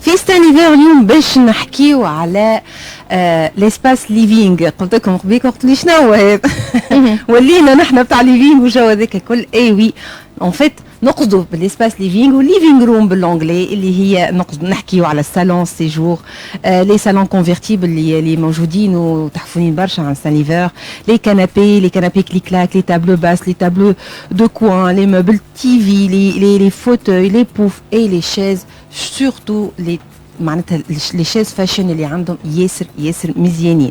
في ستانيفير اليوم باش نحكيو على ليسباس ليفينغ. قلت لكم قبيك قلت لي شنو هذا ولينا نحن بتاع ليفينغ وجو هذاك الكل. اي وي اون فيت نقصدوا بالاسباس ليفينغ والليفينغ روم بالانجلي اللي هي نقصد نحكيو على الصالون سيجور، لي صالون كونفيرتيبل اللي موجودين وتحفونين برشا عن ستانيفير، لي كانابي كليك كلاك، لي تابلو باس، لي تابلو دو كوان، لي موبل تي في، لي فوتوي، لي بوف اي لي شيز، سورتو لي معناتها لي شيز فاشن اللي عندهم ياسر مزيانين،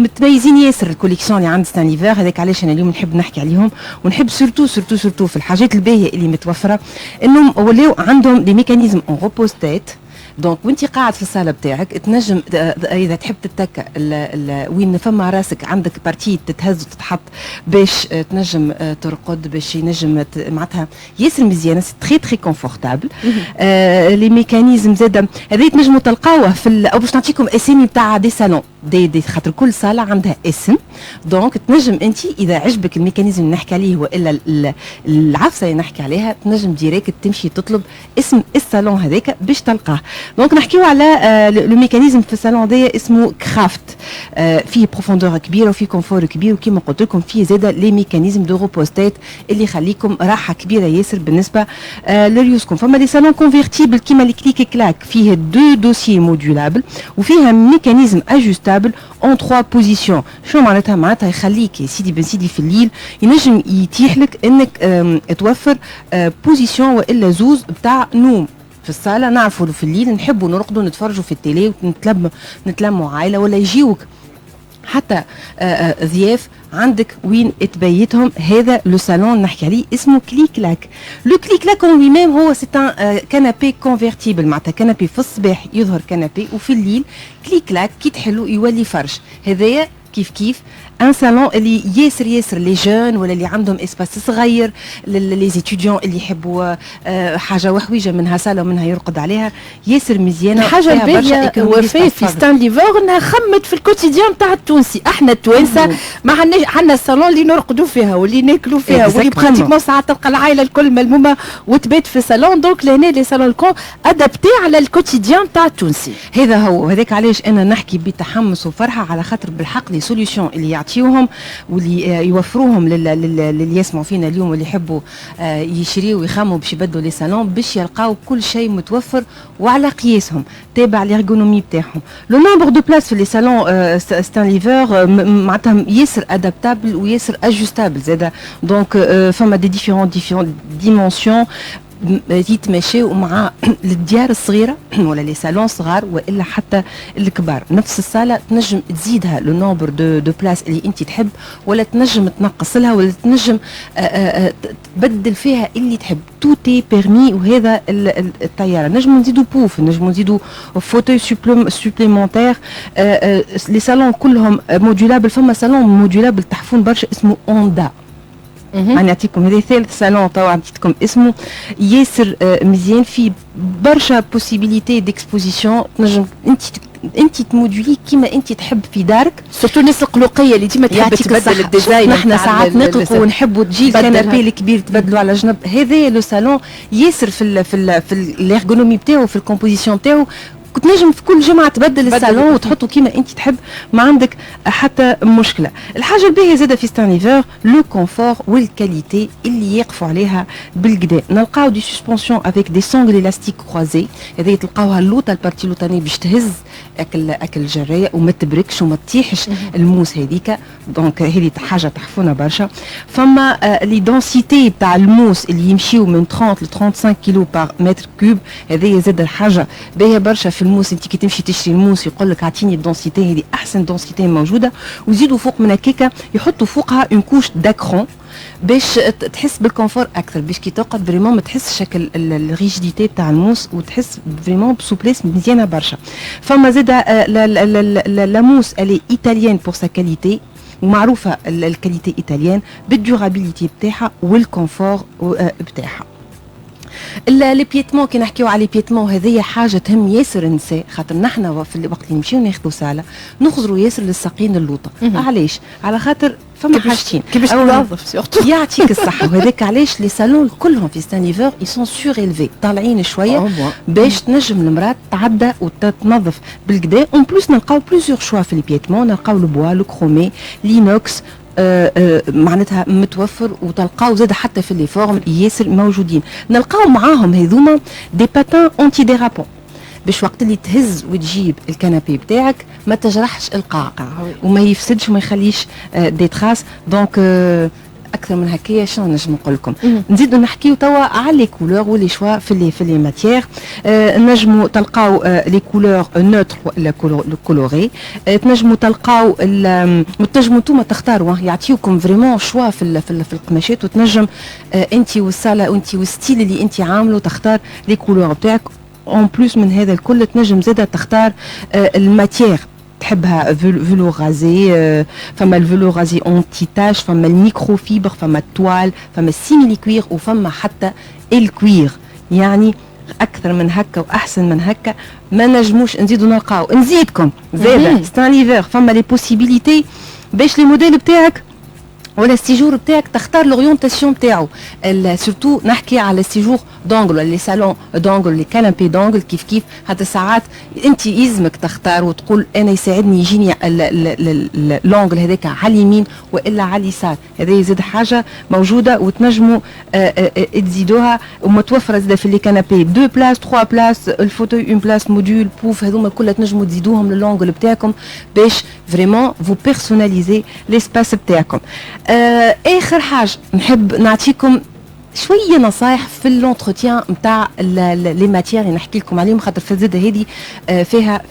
متميزين ياسر الكوليكسيون اللي عند ستانيفير. هذاك علاش انا اليوم نحب نحكي عليهم، ونحب سورتو في الحاجات الباهيه اللي متوفره انهم ولاو عندهم دي ميكانيزم اون روبوستات. دونك وانت قاعد في الصاله بتاعك تنجم اذا تحب تتكى وين فما راسك عندك بارتي تتهز وتتحط باش تنجم ترقد، باش ينجم معناتها ياسر مزيانه، سي تري كونفورتابل. لي ميكانيزم زاد هذا تنجموا تلقاوه في او باش نعطيكم اسامي بتاع دي صالون دي خاطر كل صاله عندها اسم. دونك تنجم انت اذا عجبك الميكانيزم اللي نحكي عليه والا العفسه اللي نحكي عليها تنجم ديريكت تمشي تطلب اسم الصالون هذاك باش تلقاه. دونك نحكيو على لو ميكانيزم في الصالون هذايا اسمه كرافت، فيه بروفوندور كبيره وفيه كونفور كبير، وكيما قلت لكم فيه زاد لي ميكانيزم دو روبوستات اللي يخليكم راحه كبيره ياسر بالنسبه لريوسكم. فما لي صالون كونفيرتيبل كيما لي كليك كلاك، فيه دو دوسيي مودولابل وفيها ميكانيزم اجوستابل اون 3 بوزيسيون. شنو معناتها يخليك يا سيدي بن سيدي في الليل ينجم يتيح لك انك توفر بوزيسيون والا زوز بتاع نوم في الصاله. نعرفوا في الليل نحبوا نرقدوا نتفرجوا في التيلي ونتلموا عائله ولا يجيوك حتى ضياف عندك وين تبيتهم. هذا لو صالون نحكي عليه اسمه كليك لاك. لو كليك لاك اون لي ميم هو سي ان كانابي كونفيرتيبل، معناتها كانابي في الصباح يظهر كانابي وفي الليل كليك لاك كي تحلو يولي فرش. هذايا كيف ان صالون اللي ياسر لي جون ولا اللي عندهم اسباس صغير، لي زيتيديون اللي يحبوا حاجه وحويجه منها صاله ومنها يرقد عليها، ياسر مزيانه. الحاجه الباهيه وفاء في ستانليفور انها خمت في الكوتيديان تاع التونسي. احنا التوانسه ما عندنا الصالون اللي نرقدوا فيها واللي ناكلوا فيها واللي براتيكمون ساعات تلقى العائله الكل ملمومه وتبات في الصالون. دونك لهنا لي صالون الكون ادابتي على الكوتيديان تاع التونسي. هذا هو، هذاك علاش انا نحكي بتحمس وفرحه على خاطر بالحق لي سوليوشن اللي يعطيوهم واللي يوفروهم للي يسمعوا فينا اليوم واللي يحبوا يشريوا ويخموا باش يبدلوا لي صالون باش يلقاو كل شيء متوفر وعلى قياسهم تابع ليرغونومي بتاعهم. لو نومبر دو بلاس في لي صالون ستانليفر معناتها ياسر ادابتابل وياسر اجوستابل زاده. دونك فما دي ديفيرون ديمونسيون يتماشيوا مع الديار الصغيره ولا لي صالون صغار والا حتى الكبار. نفس الصاله تنجم تزيدها لو نومبر دو بلاس اللي انت تحب، ولا تنجم تنقص لها، ولا تنجم تبدل فيها اللي تحب. تو تي بيرمي. وهذا الطياره نجموا نزيدوا بوف، نجموا نزيدوا فوتوي سوبليمونتير. لي صالون كلهم مودولابل. فما صالون مودولابل تحفون برشا اسمه اوندا. أنا نعطيكم هذا ثالث صالون توا عطيتكم اسمه ياسر مزيان، في برشا بوسيبيليتي ديكسبوزيسيون. تنجم انت تمودولي كيما انت تحب في دارك، سورتو الناس القلقيه اللي ديما تحب تبدل الديزاين. نحن ساعات نقلقوا ونحبوا تجي الكنابي الكبير تبدلوا على جنب. هذا لو صالون ياسر في الارغونومي بتاعو، في الكومبوزيسيون بتاعو. كنت نجم في كل جمعه تبدل الصالون وتحطوا كيما انت تحب، ما عندك حتى مشكله. الحاجه الباهيه زاده في ستانليفر لو كونفور والكاليتي اللي يقفوا عليها بالكدا. نلقاو دي سسبونسيون افيك دي سونغل الاستيك كروزي. هذه تلقاوها اللوطه البارتي اللوطانيه باش تهز اكل الجرايه وما تبركش وما تطيحش الموس هذيك. دونك هذه حاجه تحفونا برشا. فما لي دونسيتي تاع الموس اللي يمشيو من 30 ل 35 كيلو بار متر كوب. هذه زاده حاجه باهيه برشا في الموس. انت كي تمشي تشري الموس يقول لك اعطيني الدونسيتي، هذه احسن دونسيتي موجوده. ويزيدوا فوق من هكاكا يحطوا فوقها اون كوش داكرون باش تحس بالكونفور اكثر، باش كي ترقد فريمون ما تحسش الريجيديتي تاع الموس وتحس فريمون بسوبليس مزيانه برشا. فما زاده لا موس الي ايطاليان بور سا كاليتي، ومعروفه الكاليتي ايطاليان بالدورابيليتي بتاعها والكونفور بتاعها. لي بيتمون كي نحكيو على لي بيتمون هذه حاجه تهم ياسر النساء، خاطر نحن في الوقت اللي نمشيو ناخذوا ساله نخزروا ياسر للساقين اللوطه. علاش؟ على خاطر فما حاجتين كيفاش تنظف سورتو. يعطيك الصحه. وهذاك علاش لي سالون كلهم في ستانيفور يسون سور إلفي، طالعين شويه باش تنجم المراه تعدى وتنظف بالكدا. اون بلوس نلقاو بليزيور شوا في البيتمون، نلقاو البوا، لو كرومي، لينوكس، معناتها متوفر، وتلقاو زاد حتى في لي فورم ياسر موجودين. نلقاو معاهم هذوما دي باتان اونتي ديرابون باش وقت اللي تهز وتجيب الكنابي بتاعك ما تجرحش القاع وما يفسدش وما يخليش دي تراس. دونك اكثر من هكايا شنو نجم نقول لكم. نزيدوا نحكيو توا على لي كولور ولي شوا في لي ماتيير. نجموا تلقاو لي كولور نوتر ولا كولوري، تنجموا تلقاو تنجموا انتوما تختاروا، يعطيوكم فريمون شوا في القماشات، وتنجم انت والصاله وانت والستيل اللي انت عامله تختار لي كولور بتاعك. اون بلوس من هذا الكل تنجم زاده تختار الماتيير تحبها، فيلو غازي، فما الفيلو غازي اونتي تاش، فما الميكرو فيبر، فما التوال، فما السيميلي كوير، وفما حتى الكوير. يعني اكثر من هكا واحسن من هكا ما نجموش نزيدوا نلقاو. نزيدكم زاده ستانيفر فما لي بوسيبيليتي باش لي موديل بتاعك ولا السيجور بتاعك تختار لورينتاسيون بتاعو. سورتو نحكي على السيجور دونغل ولا لي سالون دونغل، لي كانابي دونغل. كيف هذا ساعات انت يلزمك تختار وتقول انا يساعدني يجيني اللونغل هذاك على اليمين والا على اليسار. هذا يزيد حاجه موجوده وتنجموا تزيدوها ومتوفره زاده في لي كانابي 2 بلاس 3 بلاس، الفوتوي 1 بلاس، موديول، بوف، هذوما كلها تنجموا تزيدوهم للونغل بتاعكم باش فريمون فو بيرسوناليزي ليسباس بتاعكم. اخر حاجه نحب نعطيكم شويه نصايح في اللونتروتيان نتاع لي ماتيير اللي نحكي لكم عليهم، خاطر في الزاده هذه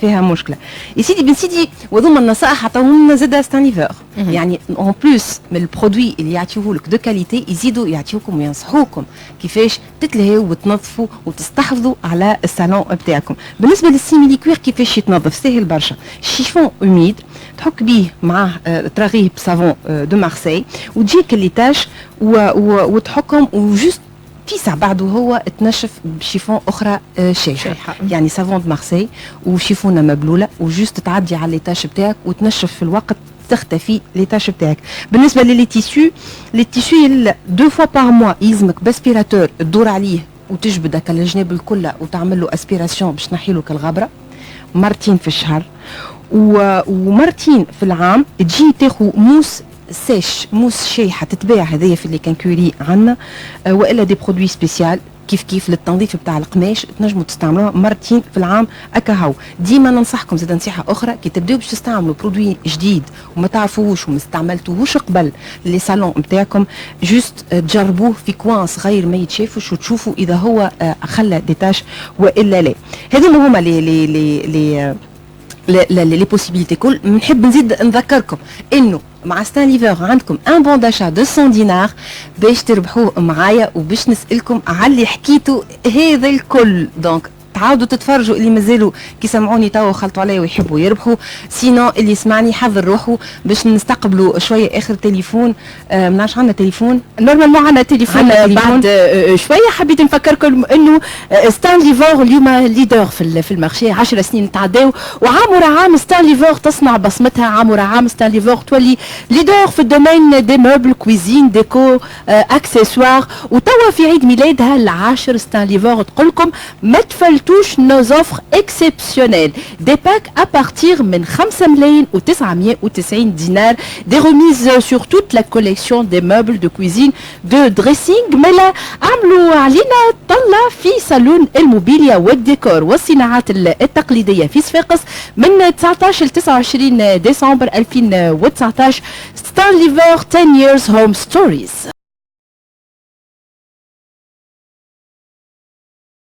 فيها مشكله. يا سيدي بن سيدي، وهذوما النصائح عطاوهم لنا زاده ستانيفور. يعني اون بلوس من البرودوي اللي يعطيوه لك دو كاليتي، يزيدوا يعطيوكم وينصحوكم كيفاش تتلهوا وتنظفوا وتستحفظوا على الصالون بتاعكم. بالنسبه للسيميلي كوير كيفاش يتنظف؟ سهل برشا. شيفون اوميد تحك بيه معاه تراغيه بصافون دو مارسي، وتجيك اللي تاش وتحكهم وجوست في ساعة بعده هو تنشف بشيفون اخرى شايحه. يعني سافون دو مارسي وشيفونه مبلوله، وجوست تعدي على ليتاش بتاعك وتنشف في الوقت تختفي ليتاش بتاعك. بالنسبه لي تيسو 2 فوا بار موا يلزمك باسبيراتور تدور عليه وتجبد هكا الجناب الكل وتعمل له اسبيراسيون باش تنحي له كالغبره. مرتين في الشهر ومرتين في العام تجي تاخذ موس سيش، موس شايحه تتباع هذيا في لي كانكوري عندنا، والا دي برودوي سبيسيال كيف للتنظيف بتاع القماش تنجموا تستعملوها مرتين في العام اكاهو. ديما ننصحكم زاد نصيحه اخرى، كي تبداو باش تستعملوا برودوي جديد وما تعرفوهوش وما استعملتوهوش قبل لي صالون نتاعكم، جوست تجربوه في كوان صغير ما يتشافوش وتشوفوا اذا هو خلى ديتاش والا لا. هذوما هما لي بوسيبيليتي كل. نحب نزيد نذكركم انه مع ستانيفور عندكم ان بون داشا 200 دينار باش تربحوه معايا وباش نسالكم على اللي حكيتوا هذا الكل. دونك تعاودوا تتفرجوا اللي مازالوا كي سمعوني توا خلطوا عليا ويحبوا يربحوا، سينو اللي يسمعني حضر روحه باش نستقبلوا شويه اخر تليفون. ما نعرفش عندنا تليفون نورمالمون، عندنا تليفون بعد شويه. حبيت نفكركم انه ستانليفور اليوم ليدر في المارشي، 10 سنين تعداو، وعام ورا عام ستانليفور تصنع بصمتها، عام ورا عام ستانليفور تولي ليدر في الدومين دي موبل، كويزين، ديكو، اكسسوار. وتوا في عيد ميلادها العاشر ستانليفور تقول لكم ما تفلتوش nos offres exceptionnelles. Des packs à partir من 5,990 دينار. Des remises sur toute la collection des meubles de cuisine, de dressing. ملا عملوا علينا طلة في صالون الموبيليا والديكور والصناعات التقليدية في صفاقس من 19 ل 29 ديسمبر 2019. ستانليفور 10 years home stories.